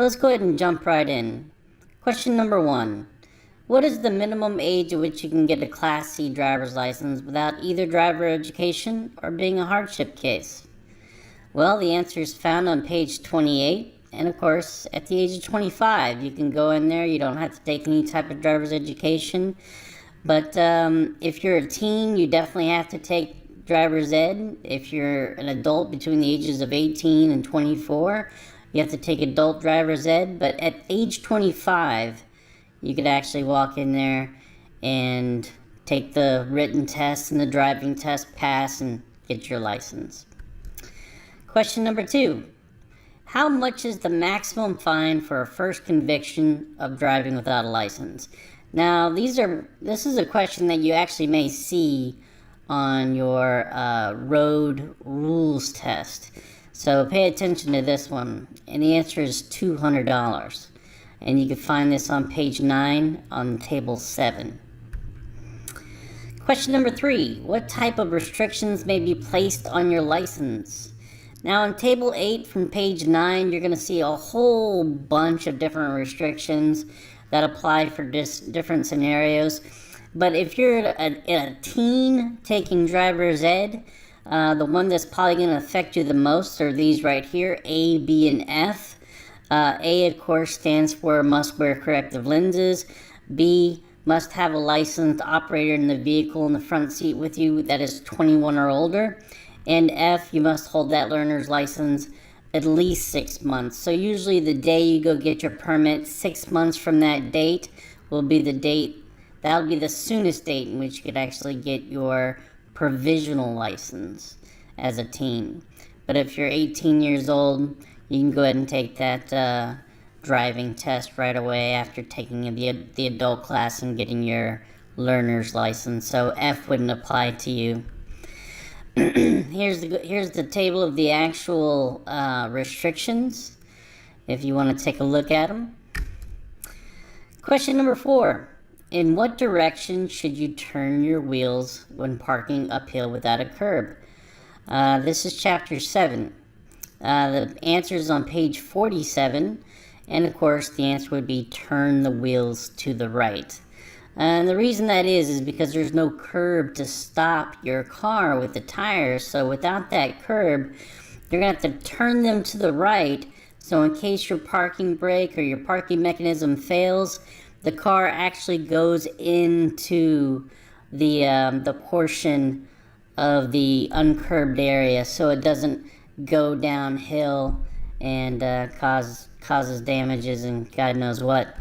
let's go ahead and jump right in. Question number 1. What is the minimum age at which you can get a Class C driver's license without either driver education or being a hardship case? Well, the answer is found on page 28. And of course, at the age of 25, you can go in there. You don't have to take any type of driver's education. But if you're a teen, you definitely have to take driver's ed. If you're an adult between the ages of 18 and 24, you have to take adult driver's ed. But at age 25, you could actually walk in there and take the written test and the driving test, pass, and get your license. Question number 2. How much is the maximum fine for a first conviction of driving without a license? Now, this is a question that you actually may see on your road rules test. So pay attention to this one. And the answer is $200. And you can find this on page 9 on table 7. Question number 3. What type of restrictions may be placed on your license? Now in table 8 from page 9, you're going to see a whole bunch of different restrictions that apply for different scenarios. But if you're a teen taking driver's ed, the one that's probably going to affect you the most are these right here, A, B, and F. A, of course, stands for must wear corrective lenses. B, must have a licensed operator in the vehicle in the front seat with you that is 21 or older. And F, you must hold that learner's license at least 6 months. So usually the day you go get your permit, 6 months from that date will be the date, that'll be the soonest date in which you could actually get your provisional license as a teen. But if you're 18 years old, you can go ahead and take that driving test right away after taking the adult class and getting your learner's license. So F wouldn't apply to you. Here's the table of the actual restrictions, if you want to take a look at them. Question number 4. In what direction should you turn your wheels when parking uphill without a curb? This is chapter 7. The answer is on page 47, and of course the answer would be turn the wheels to the right. And the reason that is because there's no curb to stop your car with the tires, so without that curb, you're going to have to turn them to the right, so in case your parking brake or your parking mechanism fails, the car actually goes into the portion of the uncurbed area, so it doesn't go downhill and causes damages and God knows what.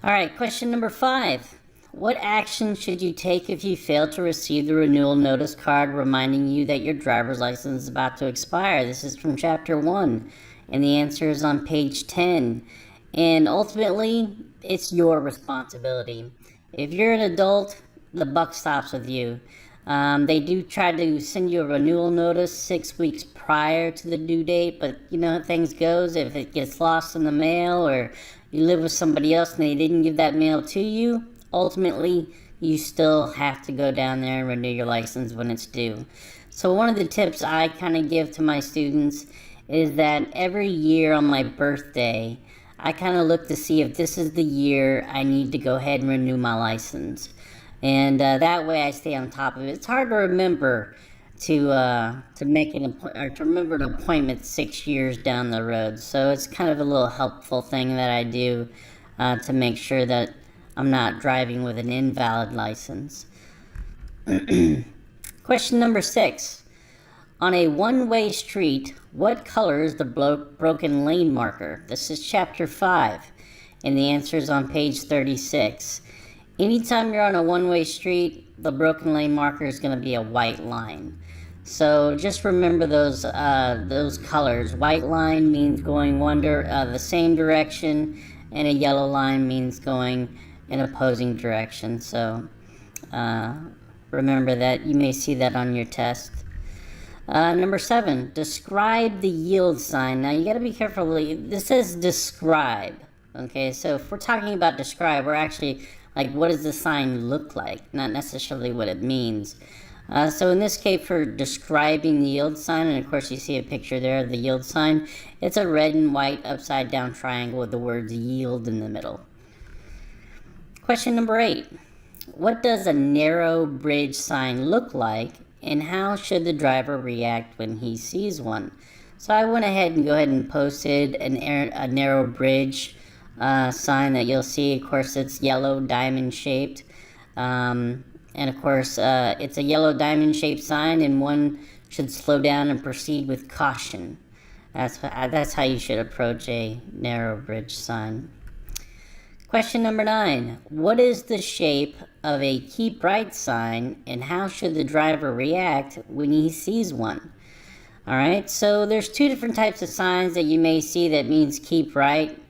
Alright, question number 5. What action should you take if you fail to receive the renewal notice card reminding you that your driver's license is about to expire? This is from chapter 1, and the answer is on page 10. And ultimately, it's your responsibility. If you're an adult, the buck stops with you. They do try to send you a renewal notice 6 weeks prior to the due date, but you know how things goes. If it gets lost in the mail or you live with somebody else and they didn't give that mail to you, ultimately you still have to go down there and renew your license when it's due. So one of the tips I kind of give to my students is that every year on my birthday, I kind of look to see if this is the year I need to go ahead and renew my license. And that way I stay on top of it. It's hard to remember to make to remember an appointment 6 years down the road. So it's kind of a little helpful thing that I do to make sure that I'm not driving with an invalid license. Question number 6. On a one-way street, what color is the broken lane marker? This is chapter 5, and the answer is on page 36. Anytime you're on a one-way street, the broken lane marker is going to be a white line. So just remember those colors. White line means going the same direction, and a yellow line means going in opposing direction. So remember that. You may see that on your test. Number 7, describe the yield sign. Now you got to be careful. This says describe. Okay, so if we're talking about describe, we're actually like, what does the sign look like? Not necessarily what it means. So in this case, for describing the yield sign, and of course you see a picture there of the yield sign, it's a red and white upside down triangle with the words yield in the middle. Question number 8. What does a narrow bridge sign look like, and how should the driver react when he sees one? So I went ahead and posted a narrow bridge sign that you'll see. Of course, it's yellow diamond shaped. And of course, it's a yellow diamond shaped sign, and one should slow down and proceed with caution. That's how you should approach a narrow bridge sign. Question number 9. What is the shape of a keep right sign, and how should the driver react when he sees one? Alright, so there's two different types of signs that you may see that means keep right,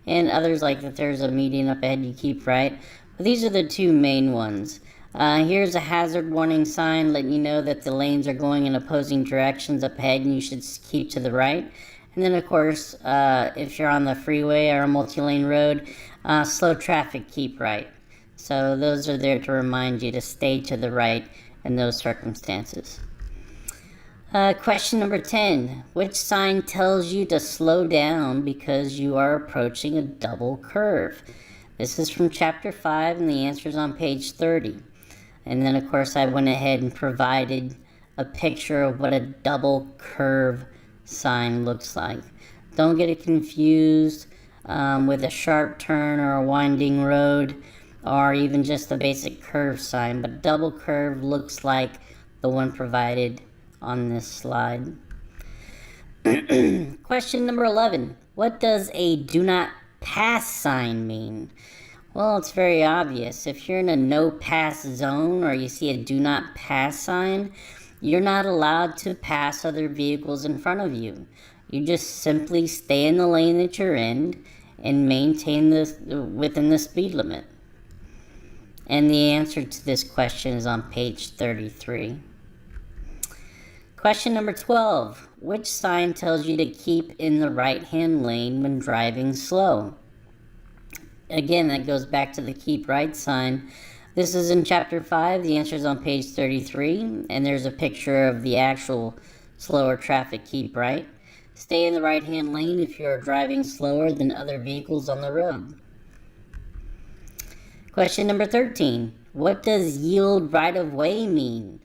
and others like that there's a median up ahead, you keep right. But these are the two main ones. Here's a hazard warning sign letting you know that the lanes are going in opposing directions up ahead and you should keep to the right. And then of course, if you're on the freeway or a multi-lane road, slow traffic, keep right. So those are there to remind you to stay to the right in those circumstances. Question number 10. Which sign tells you to slow down because you are approaching a double curve? This is from chapter 5 and the answer is on page 30. And then of course I went ahead and provided a picture of what a double curve sign looks like. Don't get it confused with a sharp turn or a winding road or even just a basic curve sign, but double curve looks like the one provided on this slide. Question number 11. What does a do not pass sign mean? Well, it's very obvious. If you're in a no pass zone or you see a do not pass sign, you're not allowed to pass other vehicles in front of you. You just simply stay in the lane that you're in and maintain within the speed limit. And the answer to this question is on page 33. Question number 12. Which sign tells you to keep in the right-hand lane when driving slow? Again, that goes back to the keep right sign. This is in chapter 5. The answer is on page 33. And there's a picture of the actual slower traffic keep right. Stay in the right-hand lane if you're driving slower than other vehicles on the road. Question number 13. What does yield right-of-way mean?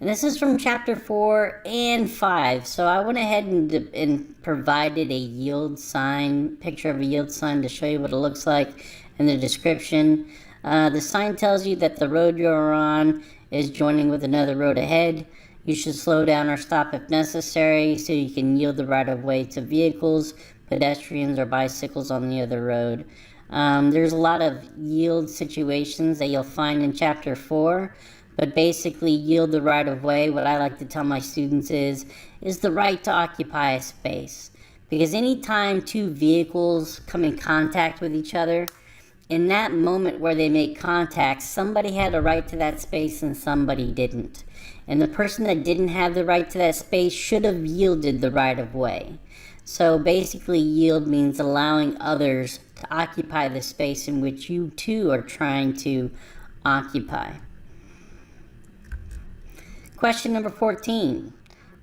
And this is from chapter 4 and 5. So I went ahead and provided a yield sign, picture of a yield sign to show you what it looks like in the description. The sign tells you that the road you're on is joining with another road ahead. You should slow down or stop if necessary so you can yield the right of way to vehicles, pedestrians, or bicycles on the other road. There's a lot of yield situations that you'll find in chapter 4. But basically, yield the right of way, what I like to tell my students is the right to occupy a space. Because anytime two vehicles come in contact with each other, in that moment where they make contact, somebody had a right to that space and somebody didn't. And the person that didn't have the right to that space should have yielded the right of way. So basically, yield means allowing others to occupy the space in which you too are trying to occupy. Question number 14.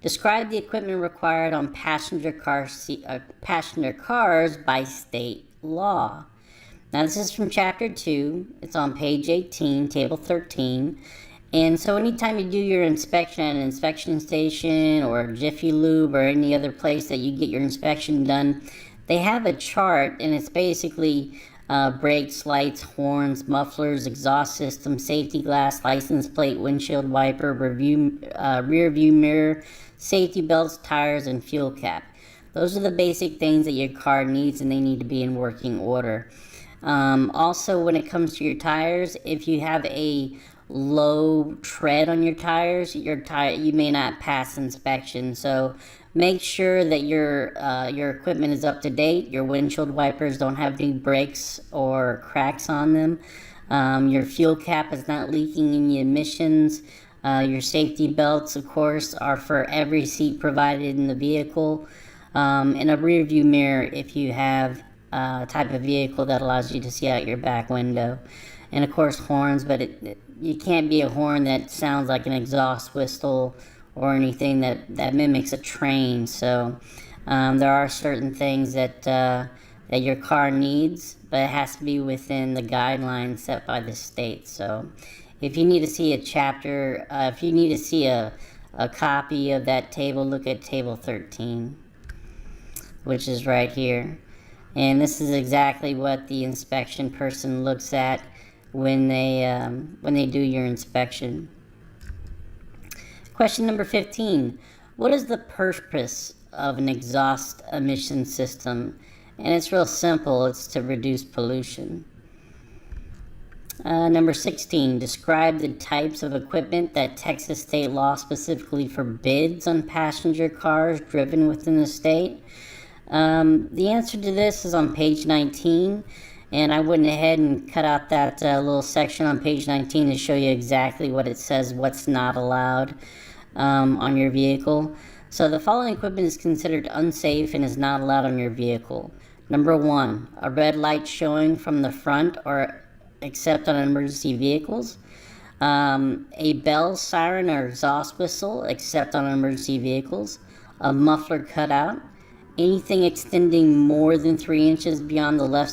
Describe the equipment required on passenger cars by state law. Now this is from chapter 2. It's on page 18, table 13. And so anytime you do your inspection at an inspection station or Jiffy Lube or any other place that you get your inspection done, they have a chart, and it's basically brakes, lights, horns, mufflers, exhaust system, safety glass, license plate, windshield wiper, rear view mirror, safety belts, tires, and fuel cap. Those are the basic things that your car needs, and they need to be in working order. Also, when it comes to your tires, if you have a low tread on your tires, you may not pass inspection. So make sure that your equipment is up to date. Your windshield wipers don't have any breaks or cracks on them. Your fuel cap is not leaking any emissions. Your safety belts, of course, are for every seat provided in the vehicle. And a rear view mirror if you have a type of vehicle that allows you to see out your back window. and of course horns, but you can't be a horn that sounds like an exhaust whistle or anything that mimics a train. So there are certain things that that your car needs, but it has to be within the guidelines set by the state. So if you need to see a chapter, if you need to see a copy of that table, look at table 13, which is right here. And this is exactly what the inspection person looks at when they do your inspection. Question number 15. What is the purpose of an exhaust emission system? And it's real simple. It's to reduce pollution. Number 16. Describe the types of equipment that Texas state law specifically forbids on passenger cars driven within the state. The answer to this is on page 19, and I went ahead and cut out that little section on page 19 to show you exactly what it says, what's not allowed on your vehicle. So the following equipment is considered unsafe and is not allowed on your vehicle. Number 1, a red light showing from the front or except on emergency vehicles. A bell, siren, or exhaust whistle except on emergency vehicles. A muffler cutout. Anything extending more than 3 inches beyond the left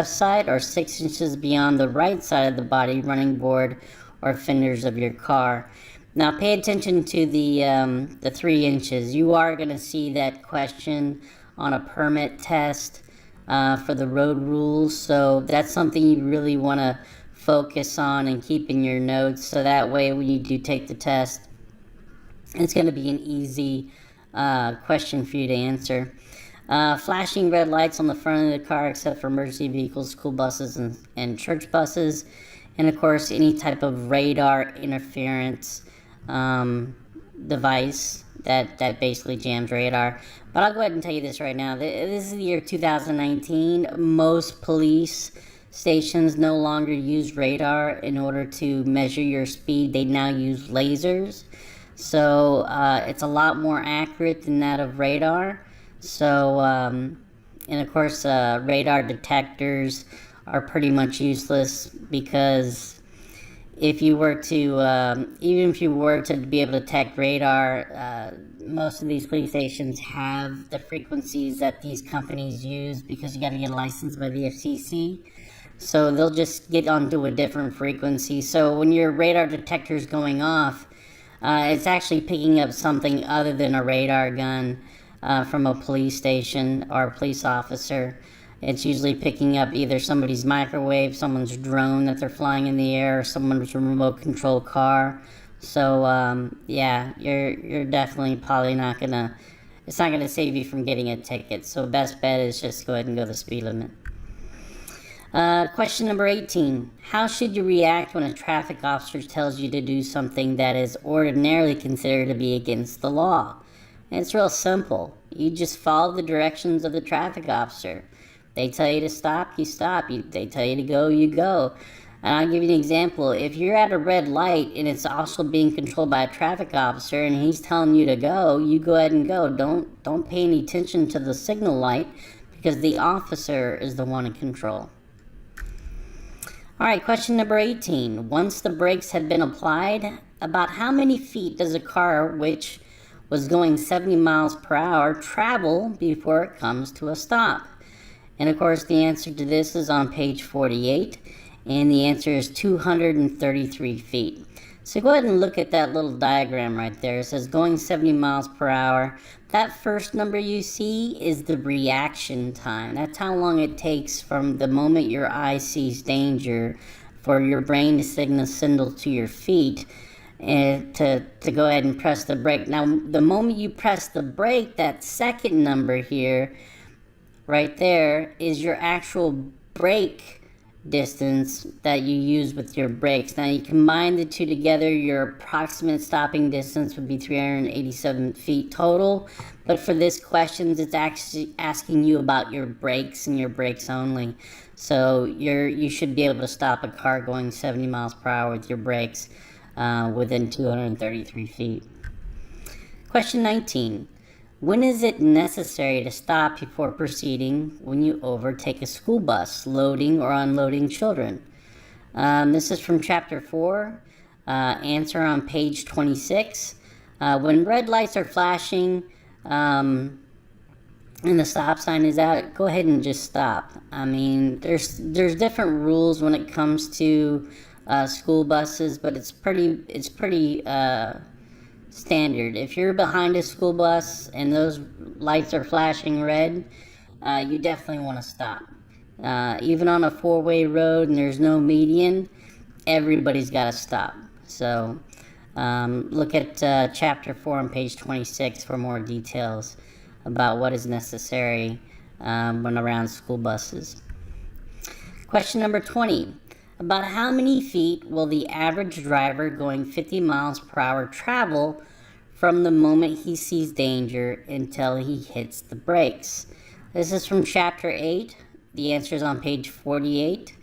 side or 6 inches beyond the right side of the body, running board, or fenders of your car. Now pay attention to the 3 inches. You are going to see that question on a permit test for the road rules, so that's something you really want to focus on and keep in your notes, so that way when you do take the test, it's going to be an easy question for you to answer. Flashing red lights on the front of the car except for emergency vehicles, school buses, and church buses. And of course any type of radar interference device that basically jams radar. But I'll go ahead and tell you this right now. This is the year 2019. Most police stations no longer use radar in order to measure your speed. They now use lasers. So it's a lot more accurate than that of radar. So, and of course, radar detectors are pretty much useless, because if you were to, even if you were to be able to detect radar, most of these police stations have the frequencies that these companies use, because you got to get a license by the FCC. So they'll just get onto a different frequency. So when your radar detector is going off, it's actually picking up something other than a radar gun from a police station or a police officer. It's usually picking up either somebody's microwave, someone's drone that they're flying in the air, or someone's remote control car. So yeah, you're definitely probably not gonna, it's not gonna save you from getting a ticket. So best bet is just go ahead and go the speed limit. Question number 18. How should you react when a traffic officer tells you to do something that is ordinarily considered to be against the law? And it's real simple. You just follow the directions of the traffic officer. They tell you to stop, you stop. They tell you to go, you go. And I'll give you an example. If you're at a red light and it's also being controlled by a traffic officer and he's telling you to go, you go ahead and go. Don't pay any attention to the signal light, because the officer is the one in control. All right, question number 18. Once the brakes had been applied, about how many feet does a car which was going 70 miles per hour travel before it comes to a stop? And of course, the answer to this is on page 48, and the answer is 233 feet. So go ahead and look at that little diagram right there. It says going 70 miles per hour. That first number you see is the reaction time. That's how long it takes from the moment your eye sees danger for your brain to signal to your feet and to go ahead and press the brake. Now, the moment you press the brake, that second number here, right there, is your actual brake distance that you use with your brakes. Now you combine the two together, your approximate stopping distance would be 387 feet total, but for this question it's actually asking you about your brakes and your brakes only. So you should be able to stop a car going 70 miles per hour with your brakes within 233 feet. Question 19. When is it necessary to stop before proceeding when you overtake a school bus loading or unloading children? This is from chapter 4, answer on page 26. When red lights are flashing and the stop sign is out, go ahead and just stop. I mean, there's different rules when it comes to school buses, but it's pretty standard. If you're behind a school bus and those lights are flashing red, you definitely want to stop. Even on a four-way road and there's no median, everybody's got to stop. So look at chapter 4 on page 26 for more details about what is necessary when around school buses. Question number 20. About how many feet will the average driver going 50 miles per hour travel from the moment he sees danger until he hits the brakes? This is from chapter 8. The answer is on page 48.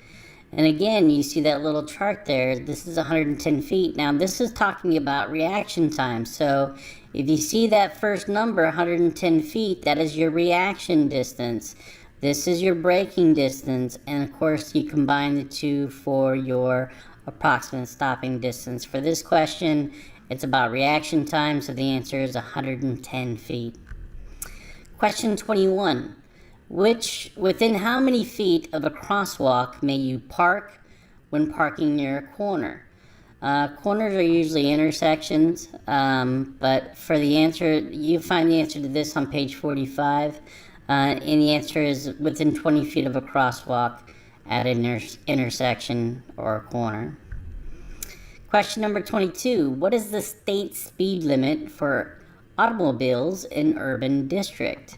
And again, you see that little chart there. This is 110 feet. Now, this is talking about reaction time. So if you see that first number, 110 feet, that is your reaction distance. This is your braking distance. And of course, you combine the two for your approximate stopping distance. For this question, it's about reaction time. So the answer is 110 feet. Question 21. Within how many feet of a crosswalk may you park when parking near a corner? Corners are usually intersections, but for the answer, you find the answer to this on page 45, and the answer is within 20 feet of a crosswalk at an intersection or a corner. Question number 22. What is the state speed limit for automobiles in urban district?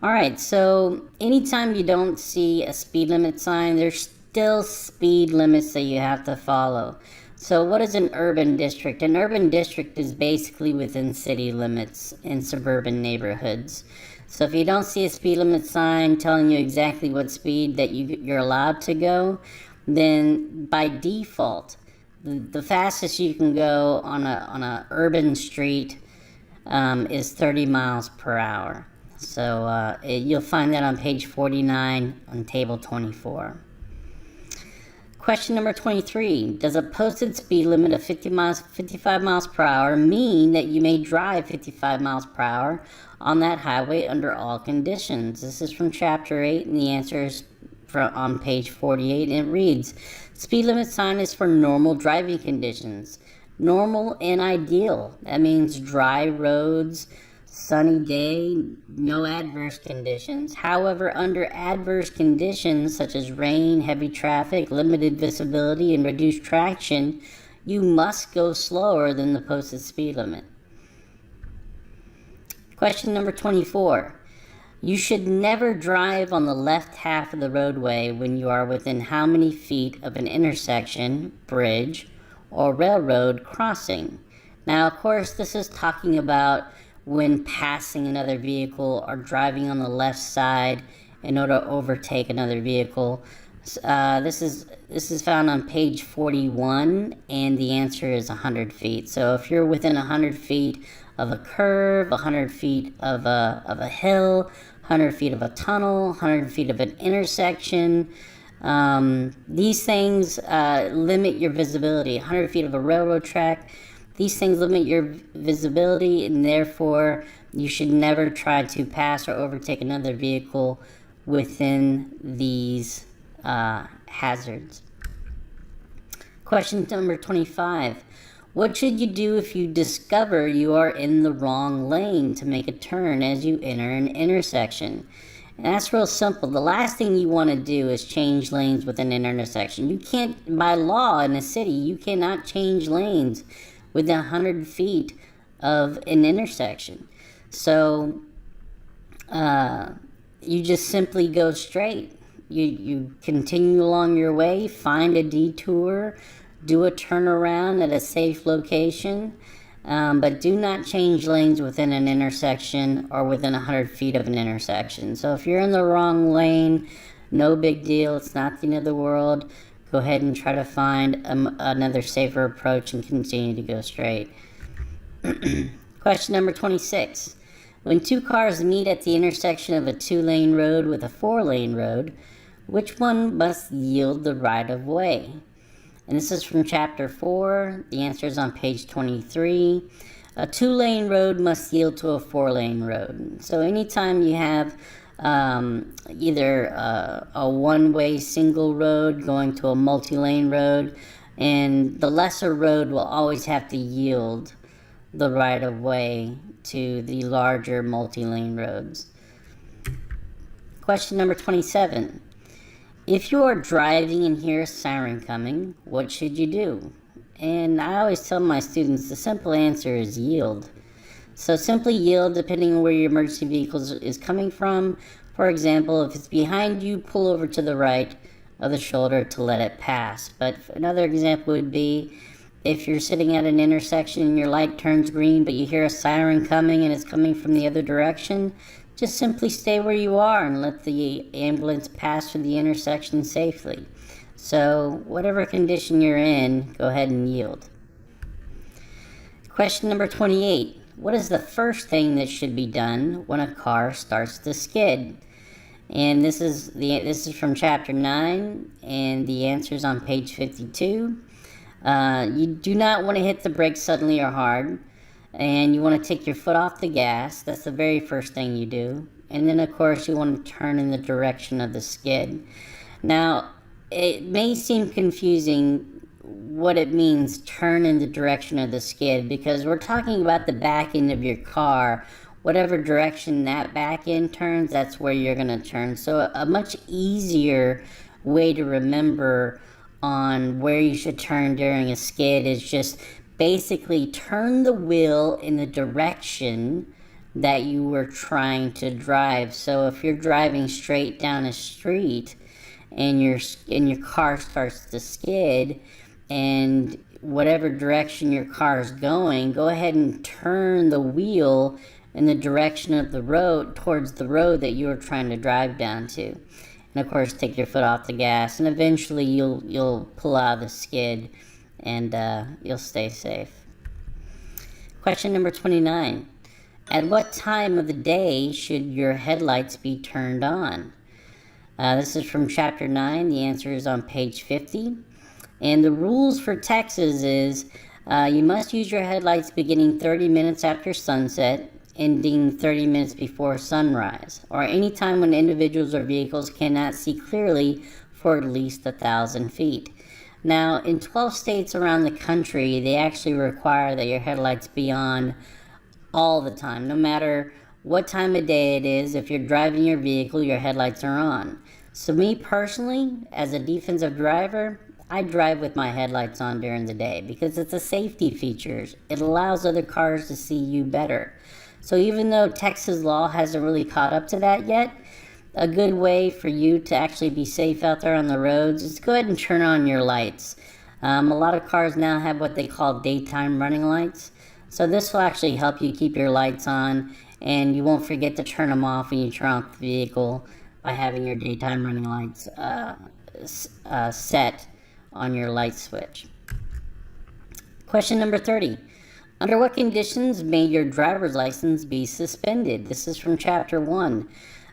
Alright, so anytime you don't see a speed limit sign, there's still speed limits that you have to follow. So what is an urban district? An urban district is basically within city limits in suburban neighborhoods. So if you don't see a speed limit sign telling you exactly what speed that you're allowed to go, then by default, the fastest you can go on a urban street is 30 miles per hour. So you'll find that on page 49 on table 24. Question number 23. Does a posted speed limit of 55 miles per hour mean that you may drive 55 miles per hour on that highway under all conditions? This is from chapter 8, and the answer is on page 48, and it reads, speed limit sign is for normal driving conditions. Normal and ideal. That means dry roads, sunny day, no adverse conditions. However, under adverse conditions such as rain, heavy traffic, limited visibility, and reduced traction, you must go slower than the posted speed limit. Question number 24. You should never drive on the left half of the roadway when you are within how many feet of an intersection, bridge, or railroad crossing? Now, of course, this is talking about when passing another vehicle or driving on the left side in order to overtake another vehicle. This is found on page 41, and the answer is 100 feet. So if you're within 100 feet of a curve, 100 feet of a hill, 100 feet of a tunnel, 100 feet of an intersection, these things limit your visibility. 100 feet of a railroad track, these things limit your visibility, and therefore you should never try to pass or overtake another vehicle within these hazards. Question number 25. What should you do if you discover you are in the wrong lane to make a turn as you enter an intersection? And that's real simple. The last thing you want to do is change lanes within an intersection. You can't, by law in a city, you cannot change lanes within 100 feet of an intersection. So you just simply go straight. You continue along your way, find a detour, do a turnaround at a safe location, but do not change lanes within an intersection or within 100 feet of an intersection. So if you're in the wrong lane, no big deal. It's not the end of the world. Go ahead and try to find another safer approach and continue to go straight. Question number 26. When two cars meet at the intersection of a 2-lane road with a 4-lane road, which one must yield the right of way? And this is from chapter 4. The answer is on page 23. A 2-lane road must yield to a 4-lane road. So anytime you have either a one-way single road going to a multi-lane road, and the lesser road will always have to yield the right-of-way to the larger multi-lane roads. Question number 27. If you are driving and hear a siren coming, what should you do? And I always tell my students the simple answer is yield. So simply yield depending on where your emergency vehicle is coming from. For example, if it's behind you, pull over to the right of the shoulder to let it pass. But another example would be if you're sitting at an intersection and your light turns green but you hear a siren coming and it's coming from the other direction, just simply stay where you are and let the ambulance pass through the intersection safely. So whatever condition you're in, go ahead and yield. Question number 28. What is the first thing that should be done when a car starts to skid? And this is from chapter 9, and the answer is on page 52. You do not want to hit the brakes suddenly or hard, and you want to take your foot off the gas. That's the very first thing you do. And then, of course, you want to turn in the direction of the skid. Now, it may seem confusing what it means, turn in the direction of the skid, because we're talking about the back end of your car. Whatever direction that back end turns, that's where you're going to turn. So a much easier way to remember on where you should turn during a skid is just basically turn the wheel in the direction that you were trying to drive. So if you're driving straight down a street and your car starts to skid, and whatever direction your car is going, go ahead and turn the wheel in the direction of the road, towards the road that you were trying to drive down to. And of course, take your foot off the gas, and eventually you'll pull out of the skid and you'll stay safe. Question number 29. At what time of the day should your headlights be turned on? This is from chapter 9. The answer is on page 50. And the rules for Texas is you must use your headlights beginning 30 minutes after sunset, ending 30 minutes before sunrise, or any time when individuals or vehicles cannot see clearly for at least 1,000 feet. Now, in 12 states around the country, they actually require that your headlights be on all the time. No matter what time of day it is, if you're driving your vehicle, your headlights are on. So me personally, as a defensive driver, I drive with my headlights on during the day because it's a safety feature. It allows other cars to see you better. So even though Texas law hasn't really caught up to that yet, a good way for you to actually be safe out there on the roads is go ahead and turn on your lights. A lot of cars now have what they call daytime running lights. So this will actually help you keep your lights on, and you won't forget to turn them off when you turn off the vehicle by having your daytime running lights set on your light switch. Question number 30. Under what conditions may your driver's license be suspended? This is from chapter 1.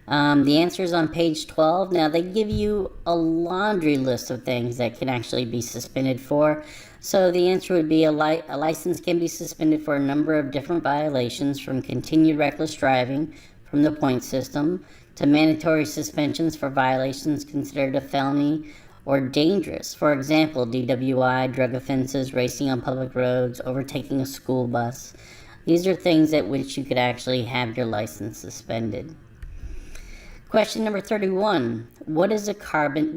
The answer is on page 12. Now, they give you a laundry list of things that can actually be suspended for. So the answer would be a license can be suspended for a number of different violations, from continued reckless driving from the point system to mandatory suspensions for violations considered a felony or dangerous. For example, DWI, drug offenses, racing on public roads, overtaking a school bus. These are things at which you could actually have your license suspended. Question number 31. What is carbon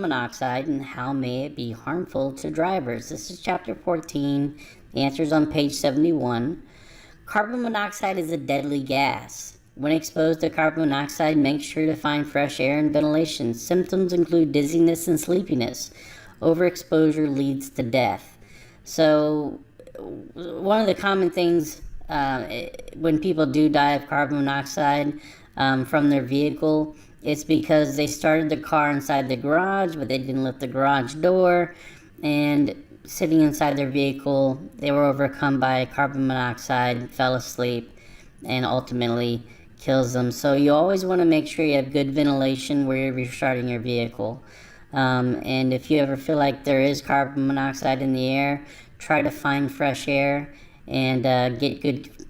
monoxide, and how may it be harmful to drivers? This is chapter 14. The answer is on page 71. Carbon monoxide is a deadly gas. When exposed to carbon monoxide, make sure to find fresh air and ventilation. Symptoms include dizziness and sleepiness. Overexposure leads to death. So one of the common things when people do die of carbon monoxide from their vehicle, it's because they started the car inside the garage, but they didn't lift the garage door, and sitting inside their vehicle, they were overcome by carbon monoxide, fell asleep, and ultimately kills them. So you always want to make sure you have good ventilation wherever you're starting your vehicle. And if you ever feel like there is carbon monoxide in the air, try to find fresh air and get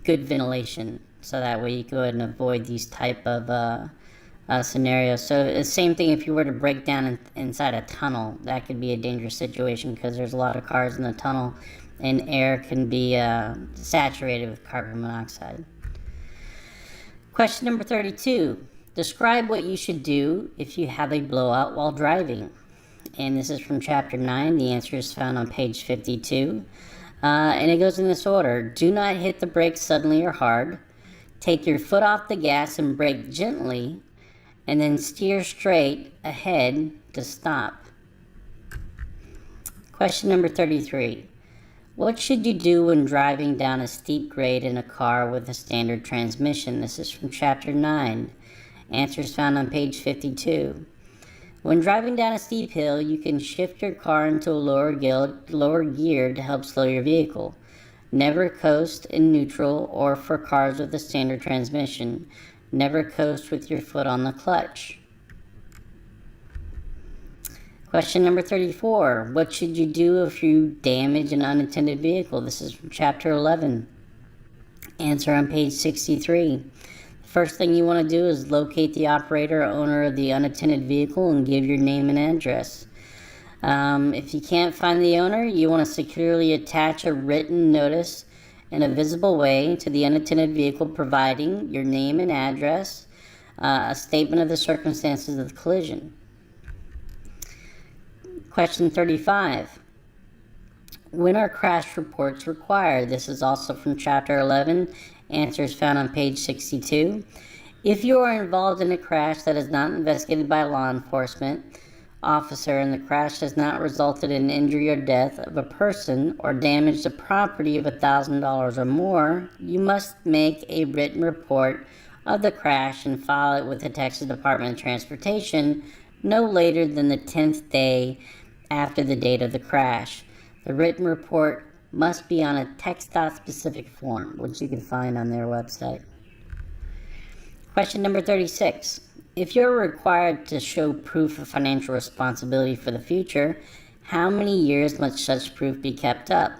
good ventilation, so that way you go ahead and avoid these type of scenarios. So the same thing if you were to break down inside a tunnel, that could be a dangerous situation because there's a lot of cars in the tunnel and air can be saturated with carbon monoxide. Question number 32. Describe what you should do if you have a blowout while driving. And this is from chapter 9. The answer is found on page 52. And it goes in this order. Do not hit the brakes suddenly or hard. Take your foot off the gas and brake gently, and then steer straight ahead to stop. Question number 33. What should you do when driving down a steep grade in a car with a standard transmission? This is from chapter 9. Answers found on page 52. When driving down a steep hill, you can shift your car into a lower gear to help slow your vehicle. Never coast in neutral or for cars with a standard transmission. Never coast with your foot on the clutch. Question number 34. What should you do if you damage an unattended vehicle? This is from chapter 11. Answer on page 63. First thing you want to do is locate the operator or owner of the unattended vehicle and give your name and address. If you can't find the owner, you want to securely attach a written notice in a visible way to the unattended vehicle providing your name and address, a statement of the circumstances of the collision. Question 35. When are crash reports required? This is also from chapter 11. Answers found on page 62. If you are involved in a crash that is not investigated by a law enforcement officer and the crash has not resulted in injury or death of a person or damage to property of $1,000 or more, you must make a written report of the crash and file it with the Texas Department of Transportation no later than the 10th day after the date of the crash. The written report must be on a TxDOT specific form, which you can find on their website. Question number 36. If you're required to show proof of financial responsibility for the future, how many years must such proof be kept up?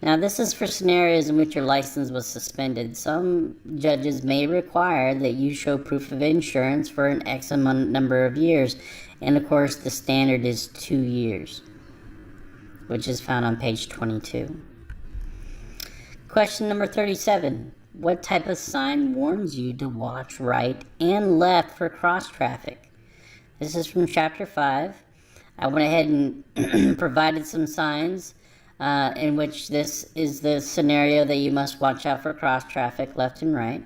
Now, this is for scenarios in which your license was suspended. Some judges may require that you show proof of insurance for an X number of years, and of course the standard is 2 years, which is found on page 22. Question number 37. What type of sign warns you to watch right and left for cross traffic? This is from chapter 5. I went ahead and provided some signs in which this is the scenario that you must watch out for cross traffic left and right.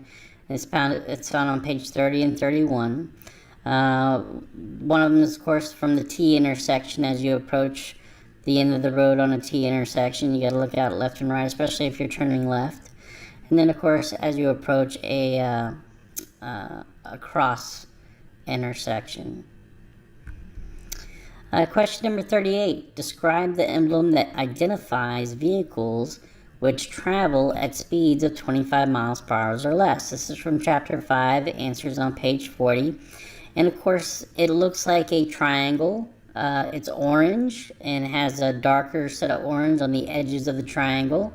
It's found on page 30 and 31. One of them is, of course, from the T intersection. As you approach the end of the road on a T intersection, you got to look out left and right, especially if you're turning left. And then, of course, as you approach a cross intersection. Question number 38. Describe the emblem that identifies vehicles which travel at speeds of 25 miles per hour or less. This is from chapter 5, answers on page 40. And of course, it looks like a triangle. It's orange and has a darker set of orange on the edges of the triangle.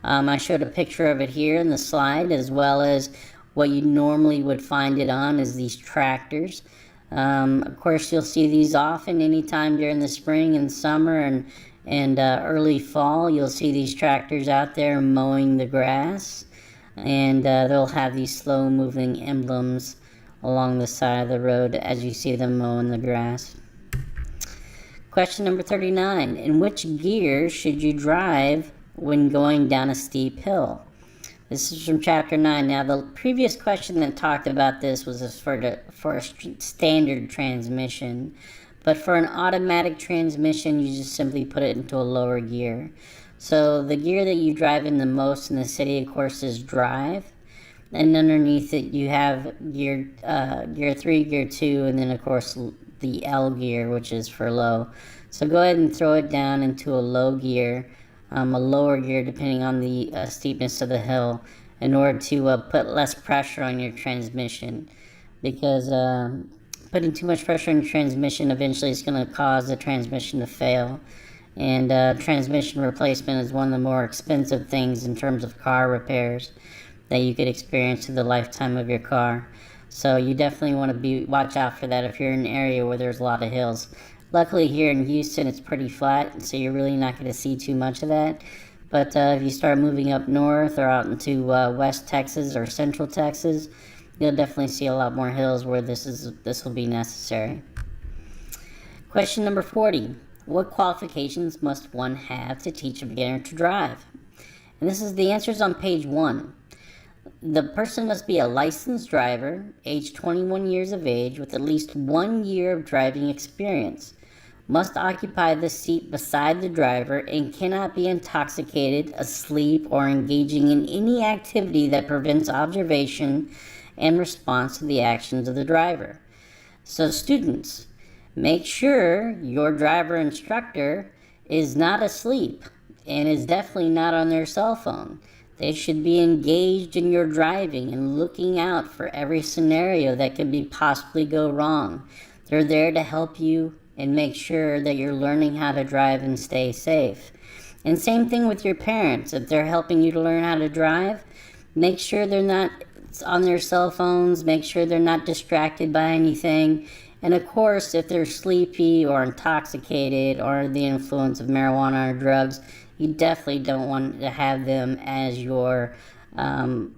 I showed a picture of it here in the slide, as well as what you normally would find it on is these tractors. Of course, you'll see these often anytime during the spring and summer and early fall. You'll see these tractors out there mowing the grass, and they'll have these slow-moving emblems along the side of the road as you see them mowing the grass. Question number 39. In which gear should you drive when going down a steep hill? This is from chapter 9. Now, the previous question that talked about this was for a standard transmission, but for an automatic transmission, you just simply put it into a lower gear. So the gear that you drive in the most in the city, of course, is drive, and underneath it you have gear 3, gear 2, and then of course the L gear, which is for low. So go ahead and throw it down into a low gear, a lower gear depending on the steepness of the hill, in order to put less pressure on your transmission, because putting too much pressure on your transmission eventually is going to cause the transmission to fail. And transmission replacement is one of the more expensive things in terms of car repairs that you could experience through the lifetime of your car. So you definitely want to watch out for that if you're in an area where there's a lot of hills. Luckily here in Houston it's pretty flat, so you're really not going to see too much of that. But if you start moving up north or out into West Texas or Central Texas, you'll definitely see a lot more hills where this will be necessary. Question number 40. What qualifications must one have to teach a beginner to drive? And the answers on page 1. The person must be a licensed driver, age 21 years of age, with at least 1 year of driving experience, must occupy the seat beside the driver, and cannot be intoxicated, asleep, or engaging in any activity that prevents observation and response to the actions of the driver. So students, make sure your driver instructor is not asleep and is definitely not on their cell phone. They should be engaged in your driving and looking out for every scenario that could possibly go wrong. They're there to help you and make sure that you're learning how to drive and stay safe. And same thing with your parents. If they're helping you to learn how to drive, make sure they're not on their cell phones, make sure they're not distracted by anything. And of course, if they're sleepy or intoxicated or under the influence of marijuana or drugs, you definitely don't want to have them as your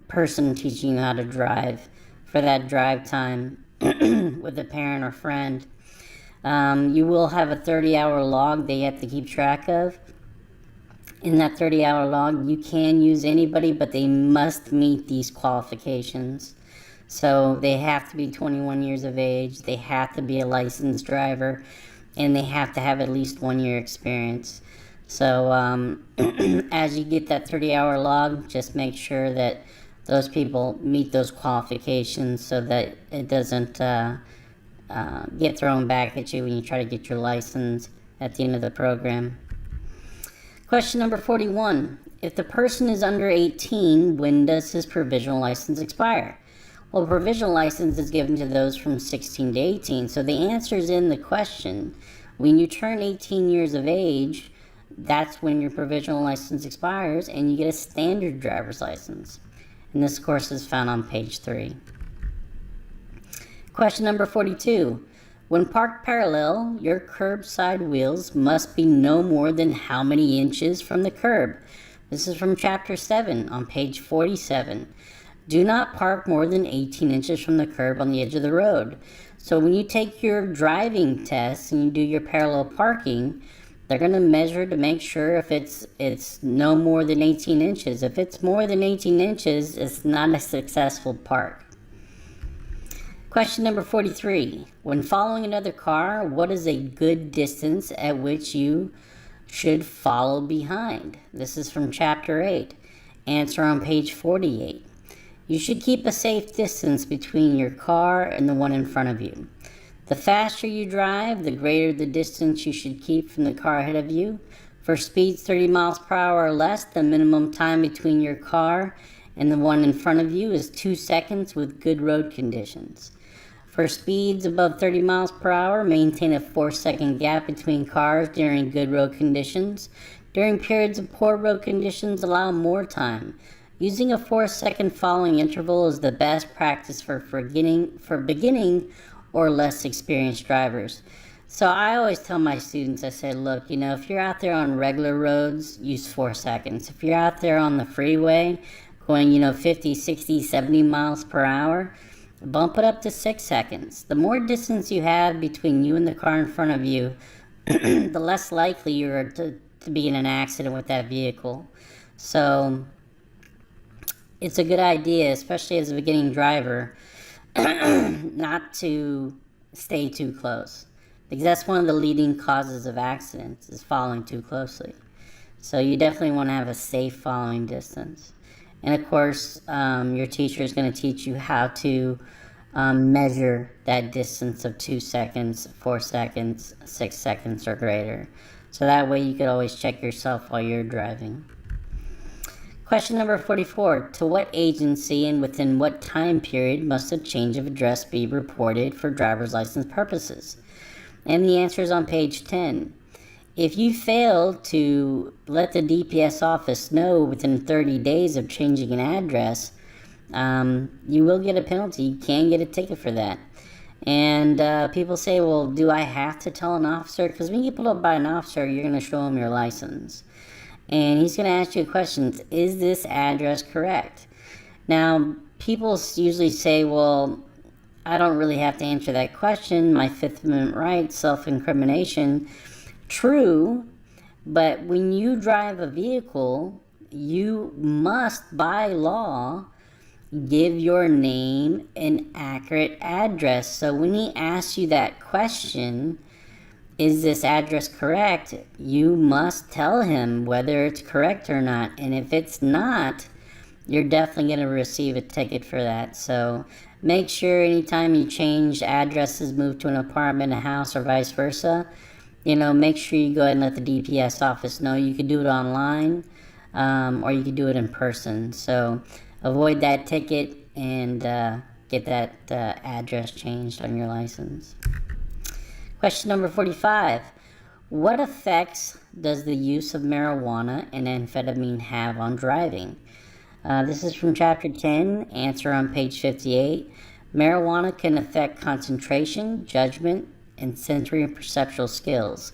person teaching you how to drive for that drive time with a parent or friend. You will have a 30-hour log that you have to keep track of. In that 30-hour log, you can use anybody, but they must meet these qualifications. So they have to be 21 years of age, they have to be a licensed driver, and they have to have at least 1 year experience. So as you get that 30-hour log, just make sure that those people meet those qualifications so that it doesn't get thrown back at you when you try to get your license at the end of the program. Question number 41. If the person is under 18, when does his provisional license expire? Well, provisional license is given to those from 16 to 18. So the answer is in the question. When you turn 18 years of age, that's when your provisional license expires and you get a standard driver's license. And this course is found on page 3. Question number 42. When parked parallel, your curbside wheels must be no more than how many inches from the curb? This is from chapter 7 on page 47. Do not park more than 18 inches from the curb on the edge of the road. So when you take your driving test and you do your parallel parking, they're going to measure to make sure if it's no more than 18 inches. If it's more than 18 inches, it's not a successful park. Question number 43. When following another car, what is a good distance at which you should follow behind? This is from chapter 8. Answer on page 48. You should keep a safe distance between your car and the one in front of you. The faster you drive, the greater the distance you should keep from the car ahead of you. For speeds 30 miles per hour or less, the minimum time between your car and the one in front of you is 2 seconds with good road conditions. For speeds above 30 miles per hour, maintain a 4-second gap between cars during good road conditions. During periods of poor road conditions, allow more time. Using a 4-second following interval is the best practice for beginning or less experienced drivers. So I always tell my students, I say, look, if you're out there on regular roads, use 4 seconds. If you're out there on the freeway going, 50, 60, 70 miles per hour, bump it up to 6 seconds. The more distance you have between you and the car in front of you, the less likely you are to be in an accident with that vehicle. So it's a good idea, especially as a beginning driver, not to stay too close, because that's one of the leading causes of accidents, is following too closely. So you definitely want to have a safe following distance. And of course, your teacher is going to teach you how to measure that distance of 2 seconds, 4 seconds, 6 seconds or greater. So that way you could always check yourself while you're driving. Question number 44. To what agency and within what time period must a change of address be reported for driver's license purposes? And the answer is on page 10. If you fail to let the DPS office know within 30 days of changing an address, you will get a penalty. You can get a ticket for that. And people say, well, do I have to tell an officer? Because when you get pulled up by an officer, you're going to show him your license. And he's going to ask you questions. Is this address correct? Now, people usually say, well, I don't really have to answer that question. My Fifth Amendment right, self-incrimination. True, but when you drive a vehicle, you must, by law, give your name an accurate address. So when he asks you that question, is this address correct? You must tell him whether it's correct or not. And if it's not, you're definitely going to receive a ticket for that. So make sure anytime you change addresses, move to an apartment, a house, or vice versa, make sure you go ahead and let the DPS office know. You can do it online, or you can do it in person. So avoid that ticket and get that address changed on your license. Question number 45. What effects does the use of marijuana and amphetamine have on driving? This is from Chapter 10, answer on page 58. Marijuana can affect concentration, judgment, and sensory and perceptual skills.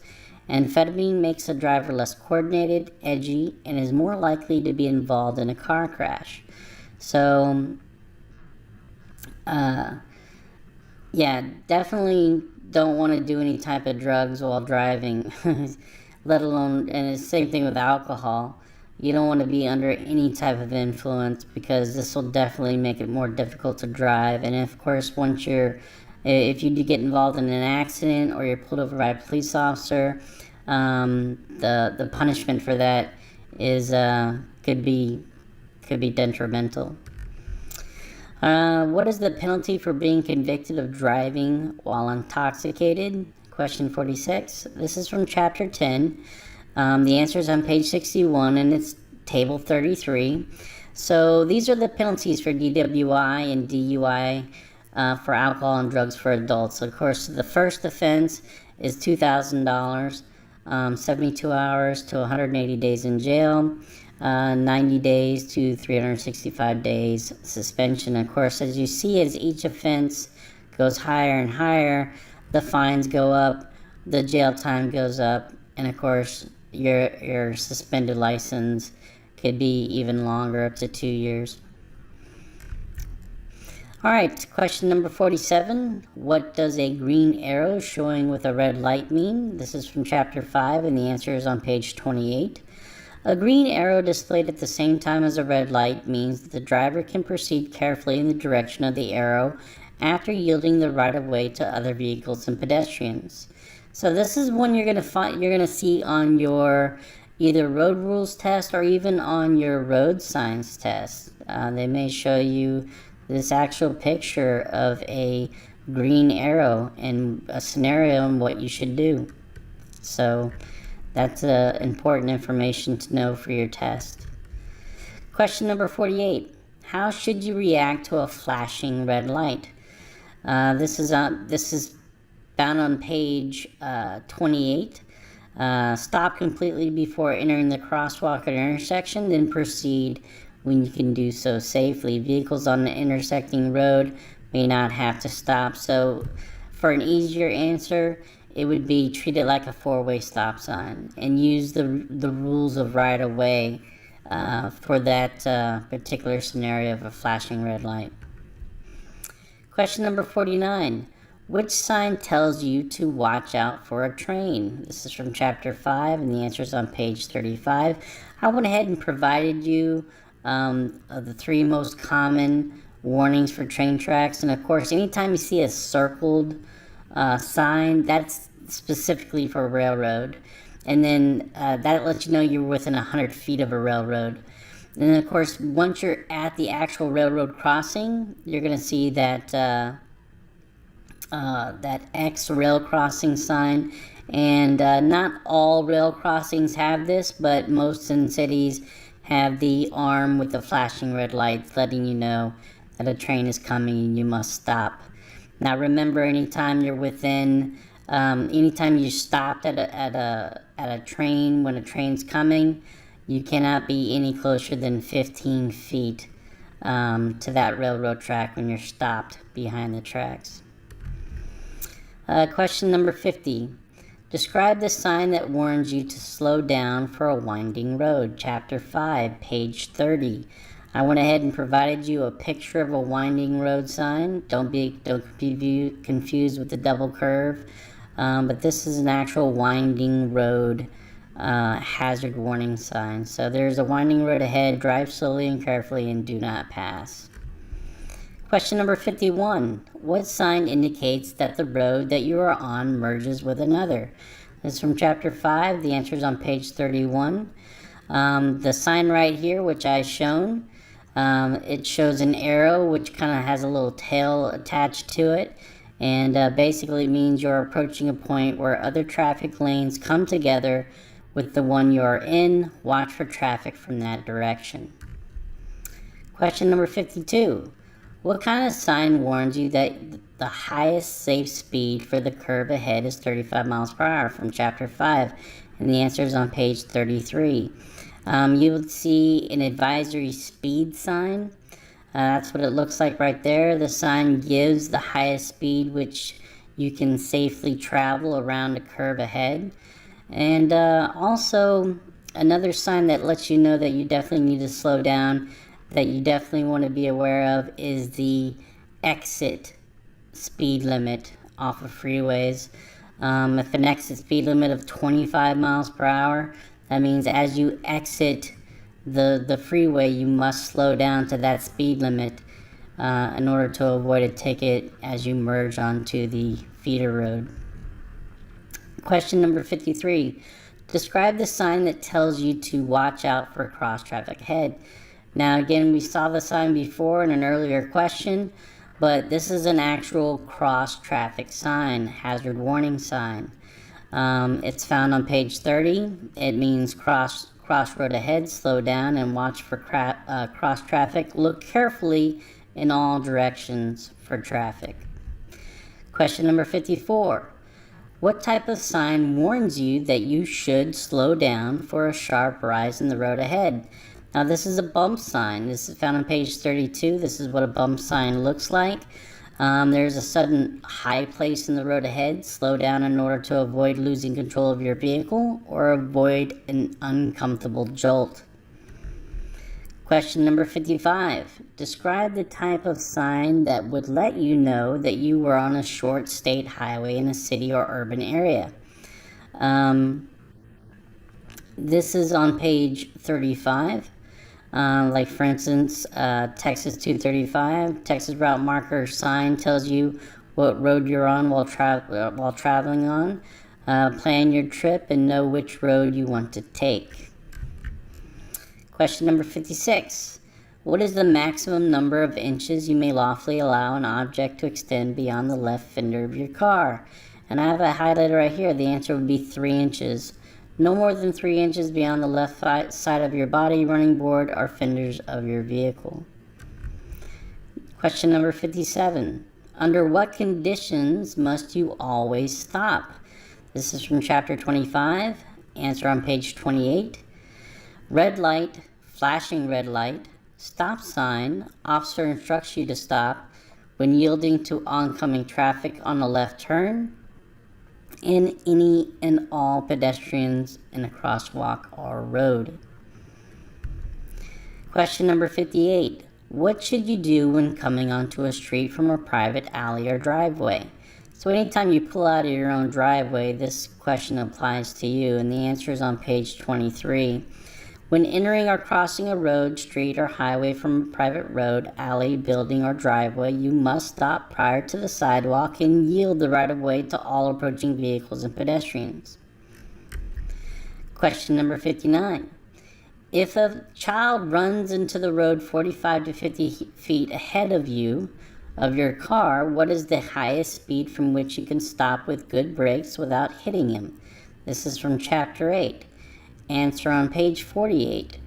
Amphetamine makes a driver less coordinated, edgy, and is more likely to be involved in a car crash. So, yeah, definitely don't want to do any type of drugs while driving, let alone, and it's the same thing with alcohol. You don't want to be under any type of influence, because this will definitely make it more difficult to drive. And of course, if you do get involved in an accident or you're pulled over by a police officer, the punishment for that is could be detrimental. What is the penalty for being convicted of driving while intoxicated? Question 46. This is from Chapter 10. The answer is on page 61, and it's Table 33. So these are the penalties for DWI and DUI for alcohol and drugs for adults. Of course, the first offense is $2,000, 72 hours to 180 days in jail, 90 days to 365 days suspension. Of course, as you see, as each offense goes higher and higher, the fines go up, the jail time goes up, and of course, your suspended license could be even longer, up to 2 years. All right, question number 47. What does a green arrow showing with a red light mean? This is from Chapter 5, and the answer is on page 28. A green arrow displayed at the same time as a red light means that the driver can proceed carefully in the direction of the arrow after yielding the right-of-way to other vehicles and pedestrians. So this is one you're gonna see on your either road rules test or even on your road signs test. They may show you this actual picture of a green arrow and a scenario and what you should do. So that's important information to know for your test. Question number 48. How should you react to a flashing red light? This is found on page 28. Stop completely before entering the crosswalk or intersection, then proceed when you can do so safely. Vehicles on the intersecting road may not have to stop. So for an easier answer, it would be treat it like a four-way stop sign and use the rules of right-of-way for that particular scenario of a flashing red light. Question number 49. Which sign tells you to watch out for a train? This is from Chapter 5, and the answer is on page 35. I went ahead and provided you the 3 most common warnings for train tracks. And of course, anytime you see a circled sign, that's specifically for a railroad. And then that lets you know you're within 100 feet of a railroad. And then of course, once you're at the actual railroad crossing, you're going to see that that X rail crossing sign. And not all rail crossings have this, but most in cities have the arm with the flashing red lights letting you know that a train is coming and you must stop. Now remember, anytime you're within, anytime you stopped at a train when a train's coming, you cannot be any closer than 15 feet to that railroad track when you're stopped behind the tracks. Question number 50. Describe the sign that warns you to slow down for a winding road. Chapter 5, page 30. I went ahead and provided you a picture of a winding road sign. Don't be confused with the double curve, but this is an actual winding road hazard warning sign. So there's a winding road ahead. Drive slowly and carefully and do not pass. Question number 51. What sign indicates that the road that you are on merges with another? This is from chapter 5. The answer is on page 31. The sign right here, which I've shown, it shows an arrow which kind of has a little tail attached to it, and basically means you're approaching a point where other traffic lanes come together with the one you are in. Watch for traffic from that direction. Question number 52. What kind of sign warns you that the highest safe speed for the curve ahead is 35 miles per hour? From chapter 5, and the answer is on page 33. You will see an advisory speed sign. That's what it looks like right there. The sign gives the highest speed which you can safely travel around the curve ahead. And also another sign that lets you know that you definitely need to slow down, that you definitely want to be aware of, is the exit speed limit off of freeways. If an exit speed limit of 25 miles per hour, that means as you exit the freeway, you must slow down to that speed limit in order to avoid a ticket as you merge onto the feeder road. Question number 53. Describe the sign that tells you to watch out for cross traffic ahead. Now again, we saw the sign before in an earlier question, but this is an actual cross traffic sign, hazard warning sign. It's found on page 30. It means crossroad ahead, slow down and watch for cross traffic. Look carefully in all directions for traffic. Question number 54. What type of sign warns you that you should slow down for a sharp rise in the road ahead? Now this is a bump sign. This is found on page 32. This is what a bump sign looks like. There's a sudden high place in the road ahead. Slow down in order to avoid losing control of your vehicle or avoid an uncomfortable jolt. Question number 55. Describe the type of sign that would let you know that you were on a short state highway in a city or urban area. This is on page 35. Like for instance, Texas 235, Texas route marker sign tells you what road you're on while traveling on. Plan your trip and know which road you want to take. Question number 56. What is the maximum number of inches you may lawfully allow an object to extend beyond the left fender of your car? And I have a highlighter right here. The answer would be 3 inches. No more than 3 inches beyond the left side of your body, running board, or fenders of your vehicle. Question number 57. Under what conditions must you always stop? This is from chapter 25. Answer on page 28. Red light, flashing red light, stop sign, officer instructs you to stop when yielding to oncoming traffic on a left turn, and any and all pedestrians in a crosswalk or road. Question number 58. What should you do when coming onto a street from a private alley or driveway? So anytime you pull out of your own driveway, this question applies to you, and the answer is on page 23. When entering or crossing a road, street, or highway from a private road, alley, building, or driveway, you must stop prior to the sidewalk and yield the right-of-way to all approaching vehicles and pedestrians. Question number 59. If a child runs into the road 45 to 50 feet ahead of you, of your car, what is the highest speed from which you can stop with good brakes without hitting him? This is from chapter 8. Answer on page 48.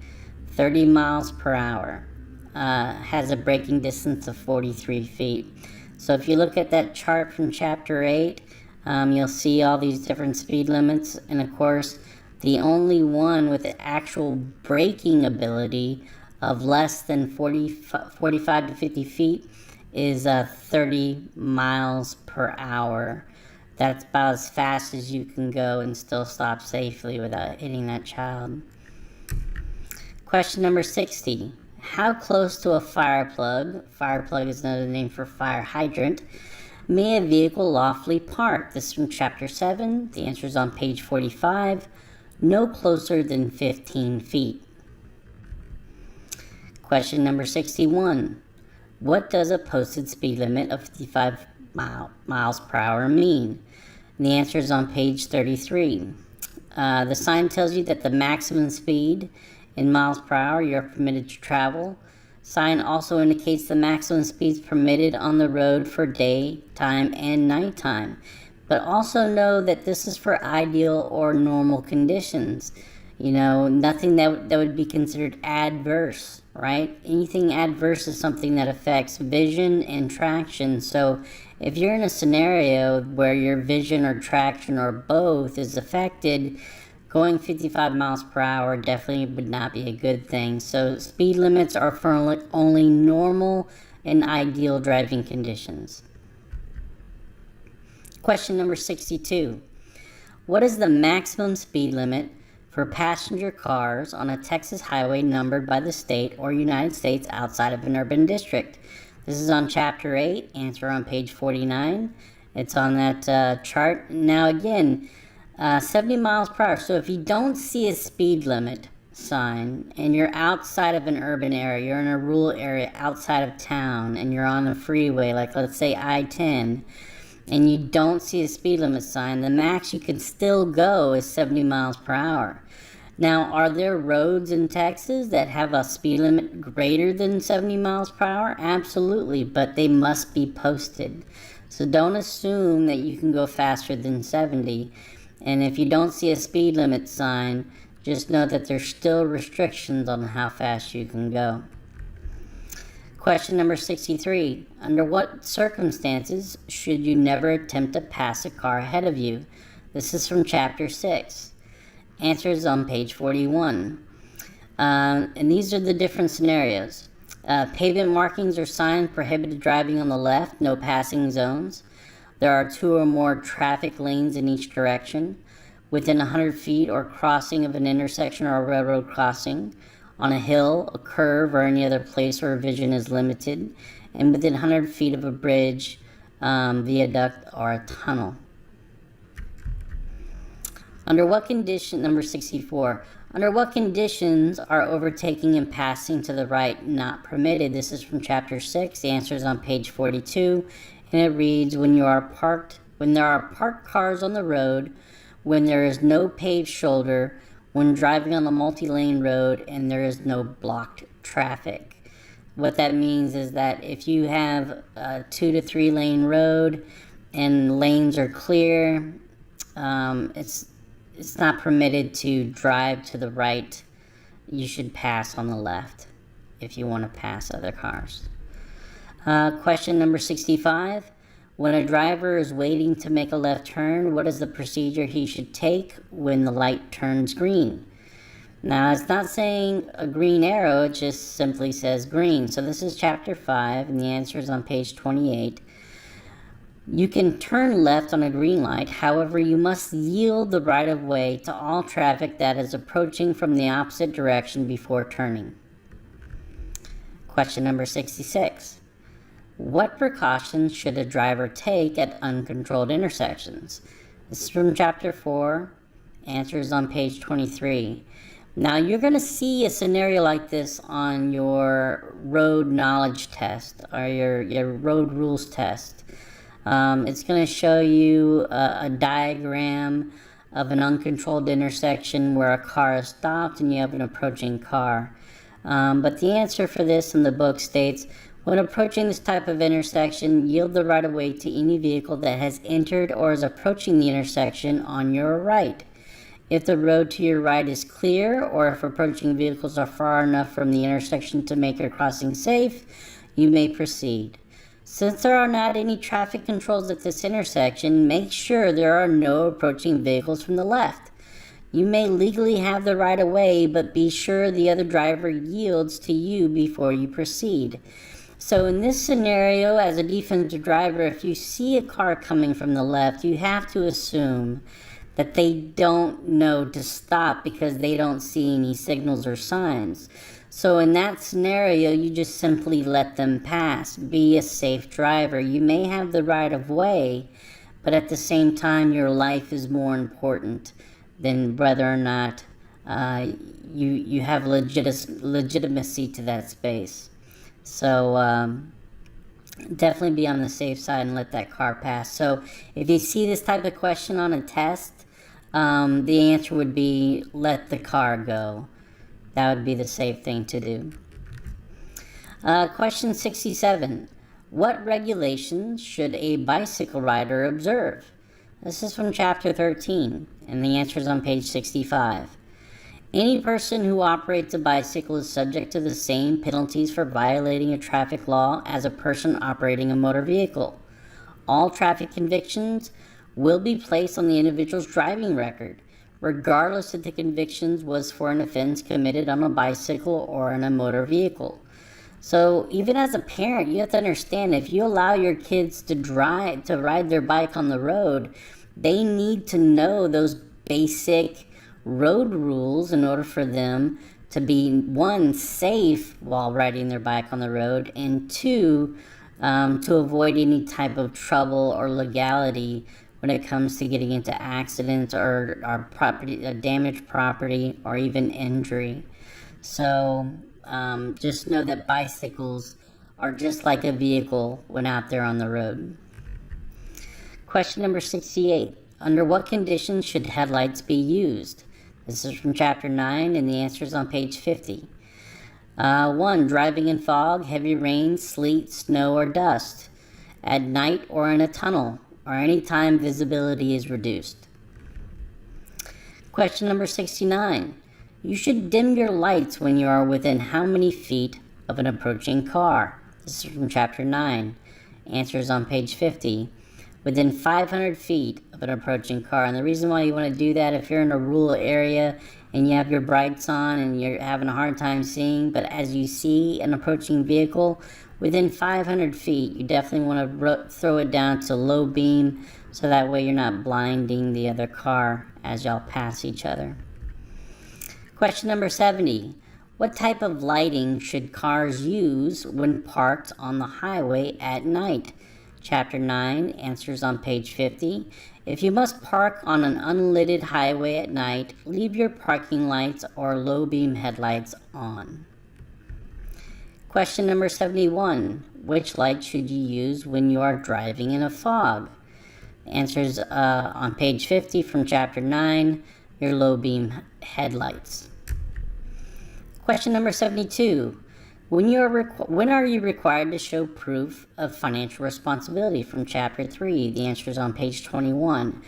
30 miles per hour. Has a braking distance of 43 feet. So if you look at that chart from chapter 8, you'll see all these different speed limits, and of course the only one with the actual braking ability of less than 45 to 50 feet is 30 miles per hour. That's about as fast as you can go and still stop safely without hitting that child. Question number 60. How close to a fire plug is another name for fire hydrant, may a vehicle lawfully park? This is from chapter 7. The answer is on page 45. No closer than 15 feet. Question number 61. What does a posted speed limit of 55 miles per hour mean? And the answer is on page 33. The sign tells you that the maximum speed in miles per hour you're permitted to travel. Sign also indicates the maximum speeds permitted on the road for daytime and nighttime. But also know that this is for ideal or normal conditions. You know, nothing that would be considered adverse, right? Anything adverse is something that affects vision and traction. So if you're in a scenario where your vision or traction or both is affected, going 55 miles per hour definitely would not be a good thing. So speed limits are for only normal and ideal driving conditions. Question number 62. What is the maximum speed limit for passenger cars on a Texas highway numbered by the state or United States outside of an urban district? This is on chapter 8, answer on page 49. It's on that chart. Now again, 70 miles per hour. So if you don't see a speed limit sign and you're outside of an urban area, you're in a rural area outside of town, and you're on a freeway, like let's say I-10, and you don't see a speed limit sign, the max you can still go is 70 miles per hour. Now, are there roads in Texas that have a speed limit greater than 70 miles per hour? Absolutely, but they must be posted. So don't assume that you can go faster than 70. And if you don't see a speed limit sign, just know that there's still restrictions on how fast you can go. Question number 63. Under what circumstances should you never attempt to pass a car ahead of you? This is from chapter 6. Answer is on page 41. And these are the different scenarios. Pavement markings or signs prohibited driving on the left, no passing zones. There are 2 or more traffic lanes in each direction, within 100 feet or crossing of an intersection or a railroad crossing, on a hill, a curve, or any other place where vision is limited, and within 100 feet of a bridge, viaduct, or a tunnel. Under what condition, number 64, under what conditions are overtaking and passing to the right not permitted? This is from chapter 6. The answer is on page 42. And it reads, when there are parked cars on the road, when there is no paved shoulder, when driving on the multi-lane road, and there is no blocked traffic. What that means is that if you have a 2 to 3 lane road and lanes are clear, it's not permitted to drive to the right. You should pass on the left if you want to pass other cars. Question number 65. When a driver is waiting to make a left turn, what is the procedure he should take when the light turns green? Now, it's not saying a green arrow, it just simply says green. So this is chapter 5, and the answer is on page 28. You can turn left on a green light, however, you must yield the right-of-way to all traffic that is approaching from the opposite direction before turning. Question number 66. What precautions should a driver take at uncontrolled intersections? This is from chapter 4, answers on page 23. Now, you're going to see a scenario like this on your road knowledge test or your road rules test. It's going to show you a diagram of an uncontrolled intersection where a car is stopped and you have an approaching car. But the answer for this in the book states, when approaching this type of intersection, yield the right-of-way to any vehicle that has entered or is approaching the intersection on your right. If the road to your right is clear, or if approaching vehicles are far enough from the intersection to make your crossing safe, you may proceed. Since there are not any traffic controls at this intersection, make sure there are no approaching vehicles from the left. You may legally have the right of way, but be sure the other driver yields to you before you proceed. So in this scenario, as a defensive driver, if you see a car coming from the left, you have to assume that they don't know to stop because they don't see any signals or signs. So in that scenario, you just simply let them pass. Be a safe driver. You may have the right of way, but at the same time, your life is more important than whether or not you have legitimacy to that space. So definitely be on the safe side and let that car pass. So if you see this type of question on a test, the answer would be let the car go. That would be the safe thing to do. Question 67. What regulations should a bicycle rider observe? This is from chapter 13, and the answer is on page 65. Any person who operates a bicycle is subject to the same penalties for violating a traffic law as a person operating a motor vehicle. All traffic convictions will be placed on the individual's driving record, regardless if the convictions was for an offense committed on a bicycle or in a motor vehicle. So even as a parent, you have to understand, if you allow your kids to ride their bike on the road, they need to know those basic road rules in order for them to be, one, safe while riding their bike on the road, and two, to avoid any type of trouble or legality when it comes to getting into accidents or damaged property or even injury. So just know that bicycles are just like a vehicle when out there on the road. Question number 68. Under what conditions should headlights be used? This is from chapter 9, and the answer is on page 50. 1. Driving in fog, heavy rain, sleet, snow, or dust. At night or in a tunnel, or any time visibility is reduced. Question number 69. You should dim your lights when you are within how many feet of an approaching car? This is from chapter 9. Answer is on page 50. Within 500 feet of an approaching car. And the reason why you want to do that, if you're in a rural area and you have your brights on and you're having a hard time seeing, but as you see an approaching vehicle within 500 feet, you definitely want to throw it down to low beam, so that way you're not blinding the other car as y'all pass each other. Question number 70. What type of lighting should cars use when parked on the highway at night? Chapter 9, answers on page 50. If you must park on an unlit highway at night, leave your parking lights or low beam headlights on. Question number 71. Which light should you use when you are driving in a fog? Answers on page 50 from chapter 9, your low beam headlights. Question number 72. When are you required to show proof of financial responsibility? From chapter 3, the answer is on page 21.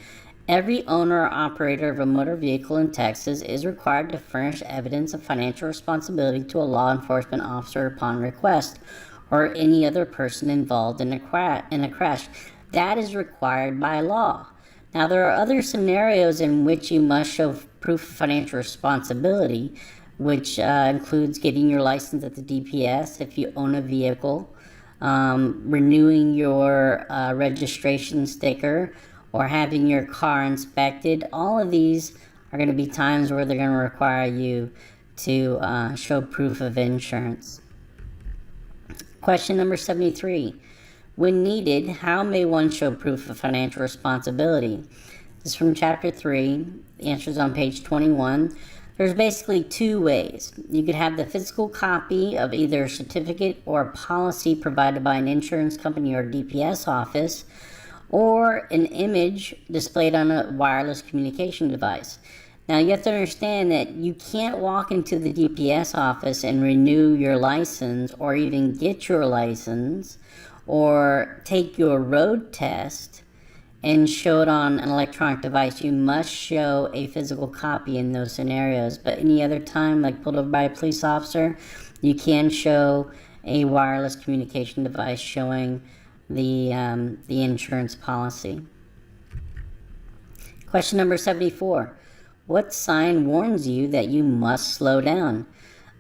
Every owner or operator of a motor vehicle in Texas is required to furnish evidence of financial responsibility to a law enforcement officer upon request, or any other person involved in a crash. That is required by law. Now, there are other scenarios in which you must show proof of financial responsibility, which includes getting your license at the DPS if you own a vehicle, renewing your registration sticker, or having your car inspected. All of these are going to be times where they're going to require you to show proof of insurance. Question number 73. When needed, how may one show proof of financial responsibility? This is from chapter 3. The answer is on page 21. There's basically two ways. You could have the physical copy of either a certificate or a policy provided by an insurance company or DPS office, or an image displayed on a wireless communication device. Now, you have to understand that you can't walk into the DPS office and renew your license, or even get your license, or take your road test and show it on an electronic device, you must show a physical copy in those scenarios. But any other time, like pulled over by a police officer, you can show a wireless communication device showing the insurance policy. Question number 74. What sign warns you that you must slow down?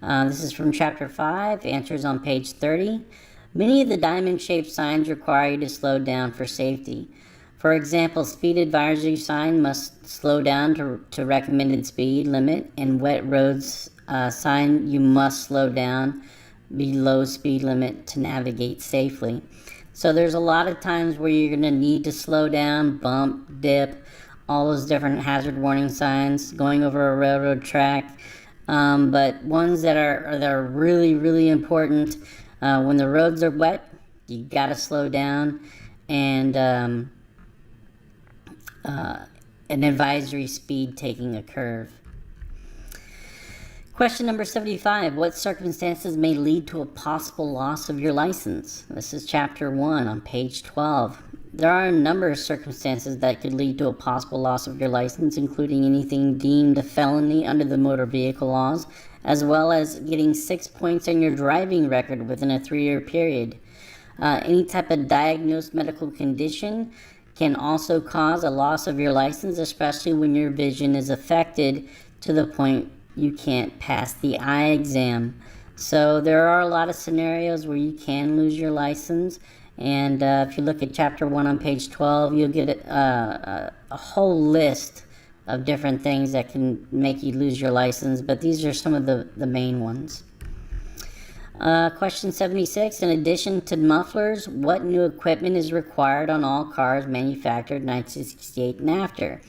This is from Chapter 5, answers on page 30. Many of the diamond-shaped signs require you to slow down for safety. For example, speed advisory sign must slow down to recommended speed limit, and wet roads sign you must slow down below speed limit to navigate safely. So there's a lot of times where you're going to need to slow down, bump, dip, all those different hazard warning signs, going over a railroad track. But ones that are really, really important, when the roads are wet, you got to slow down, and an advisory speed taking a curve. Question number 75. What circumstances may lead to a possible loss of your license? This is Chapter 1 on page 12. There are a number of circumstances that could lead to a possible loss of your license, including anything deemed a felony under the motor vehicle laws, as well as getting 6 points on your driving record within a 3-year period. Any type of diagnosed medical condition can also cause a loss of your license, especially when your vision is affected to the point you can't pass the eye exam. So there are a lot of scenarios where you can lose your license, and if you look at Chapter 1 on page 12, you'll get a whole list of different things that can make you lose your license, but these are some of the main ones. Question 76. In addition to mufflers, what new equipment is required on all cars manufactured 1968 and after?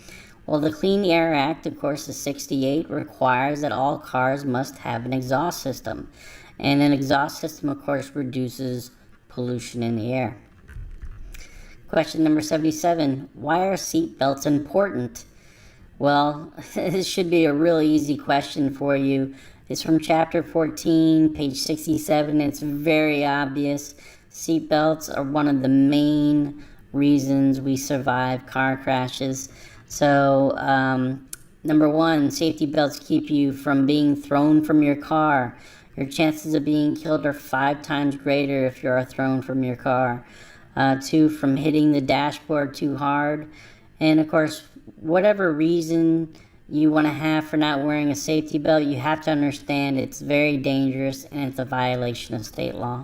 Well, the Clean Air Act, of course, of 68, requires that all cars must have an exhaust system. And an exhaust system, of course, reduces pollution in the air. Question number 77. Why are seat belts important? Well, this should be a really easy question for you. It's from Chapter 14, page 67. It's very obvious. Seat belts are one of the main reasons we survive car crashes. So, number one, safety belts keep you from being thrown from your car. Your chances of being killed are 5 times greater if you are thrown from your car. 2, from hitting the dashboard too hard. And of course, whatever reason you want to have for not wearing a safety belt, you have to understand it's very dangerous and it's a violation of state law.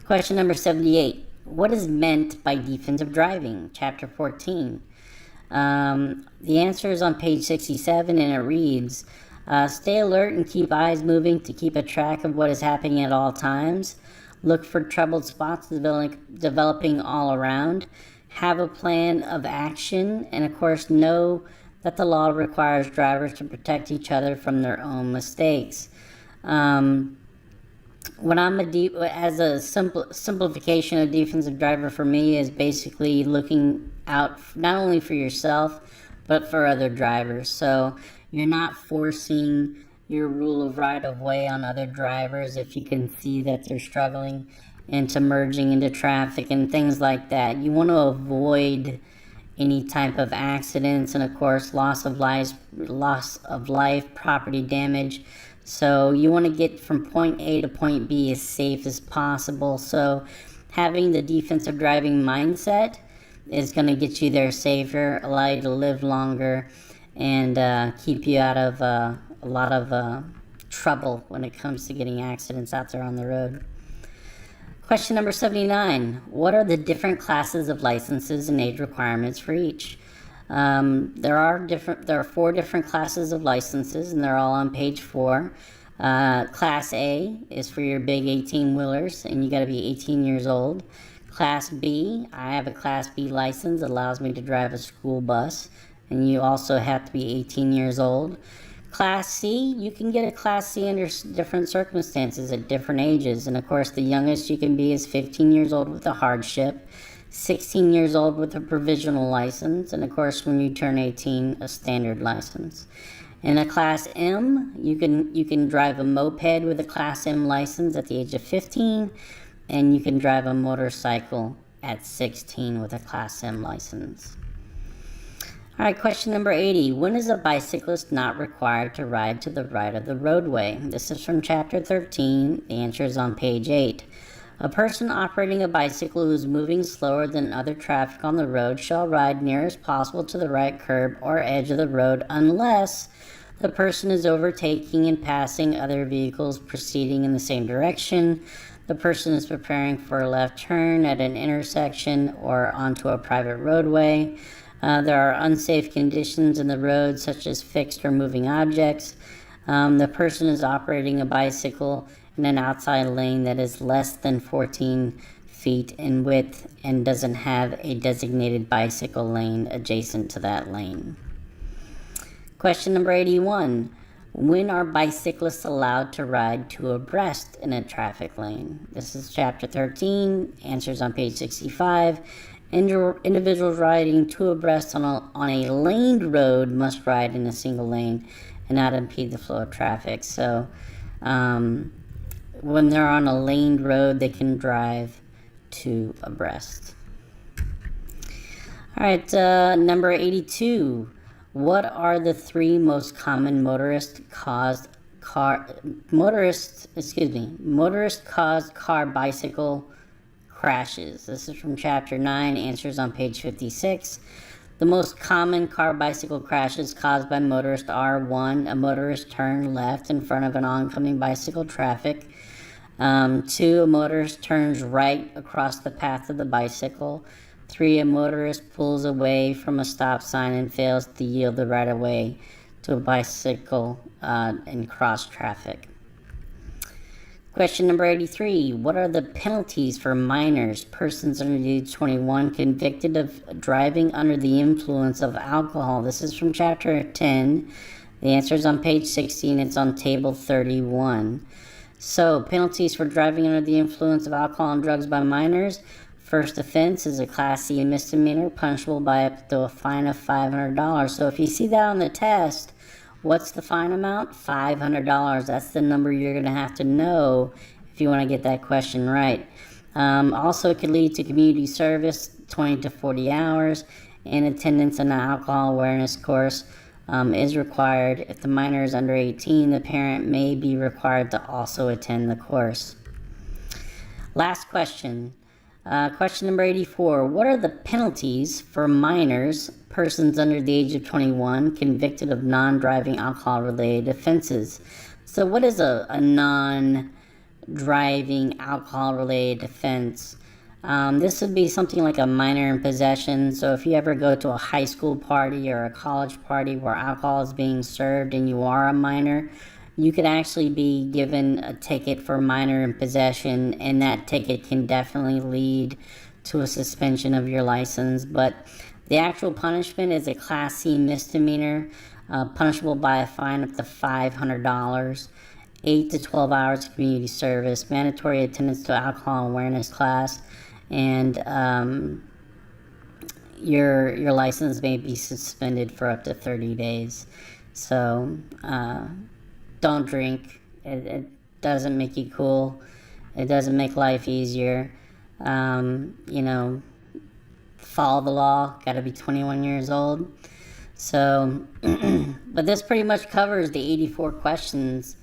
Question number 78. What is meant by defensive driving? Chapter 14. The answer is on page 67, and it reads, stay alert and keep eyes moving to keep a track of what is happening at all times. Look for troubled spots developing all around. Have a plan of action, and of course know that the law requires drivers to protect each other from their own mistakes. When I'm as a simplification of defensive driver for me is basically looking out not only for yourself but for other drivers. So you're not forcing your rule of right of way on other drivers if you can see that they're struggling into merging into traffic and things like that. You want to avoid any type of accidents and of course loss of life, property damage. So you want to get from point A to point B as safe as possible. So having the defensive driving mindset is going to get you there safer, allow you to live longer, and keep you out of a lot of trouble when it comes to getting accidents out there on the road. Question number 79. What are the different classes of licenses and age requirements for each? There are 4 different classes of licenses, and they're all on page 4. Class A is for your big 18-wheelers, and you got to be 18 years old. Class B, I have a Class B license that allows me to drive a school bus, and you also have to be 18 years old. Class C, you can get a Class C under different circumstances at different ages, and of course the youngest you can be is 15 years old with a hardship, 16 years old with a provisional license, and of course when you turn 18, a standard license. In a Class M, you can drive a moped with a Class M license at the age of 15, and you can drive a motorcycle at 16 with a Class M license. All right, question number 80. When is a bicyclist not required to ride to the right of the roadway? This is from Chapter 13. The answer is on page 8. A person operating a bicycle who is moving slower than other traffic on the road shall ride nearest possible to the right curb or edge of the road unless the person is overtaking and passing other vehicles proceeding in the same direction, the person is preparing for a left turn at an intersection or onto a private roadway, there are unsafe conditions in the road such as fixed or moving objects, the person is operating a bicycle in an outside lane that is less than 14 feet in width and doesn't have a designated bicycle lane adjacent to that lane. Question number 81. When are bicyclists allowed to ride two abreast in a traffic lane? This is Chapter 13. Answers on page 65. Individuals riding two abreast on a laned road must ride in a single lane and not impede the flow of traffic. So when they're on a laned road, they can drive two abreast. All right, number 82. What are the three most common motorist-caused car-bicycle crashes? This is from Chapter 9, answers on page 56. The most common car-bicycle crashes caused by motorists are: 1. A motorist turned left in front of an oncoming bicycle traffic. 2. A motorist turns right across the path of the bicycle. 3. A motorist pulls away from a stop sign and fails to yield the right-of-way to a bicycle in cross traffic. Question number 83. What are the penalties for minors, persons under the age of 21, convicted of driving under the influence of alcohol? This is from Chapter 10. The answer is on page 60, and it's on table 31. So, penalties for driving under the influence of alcohol and drugs by minors. First offense is a Class C misdemeanor, punishable by up to a fine of $500. So if you see that on the test, what's the fine amount? $500. That's the number you're going to have to know if you want to get that question right. Also, it could lead to community service, 20 to 40 hours, and attendance in an alcohol awareness course is required. If the minor is under 18, the parent may be required to also attend the course. Last question. Question number 84. What are the penalties for minors, persons under the age of 21, convicted of non-driving alcohol-related offenses? So what is a non-driving alcohol-related offense? This would be something like a minor in possession. So if you ever go to a high school party or a college party where alcohol is being served and you are a minor, you could actually be given a ticket for minor in possession, and that ticket can definitely lead to a suspension of your license. But the actual punishment is a Class C misdemeanor, punishable by a fine up to $500, 8 to 12 hours of community service, mandatory attendance to alcohol awareness class, and your license may be suspended for up to 30 days. So don't drink. It doesn't make you cool. It doesn't make life easier. Follow the law. Got to be 21 years old. So, but this pretty much covers the 84 questions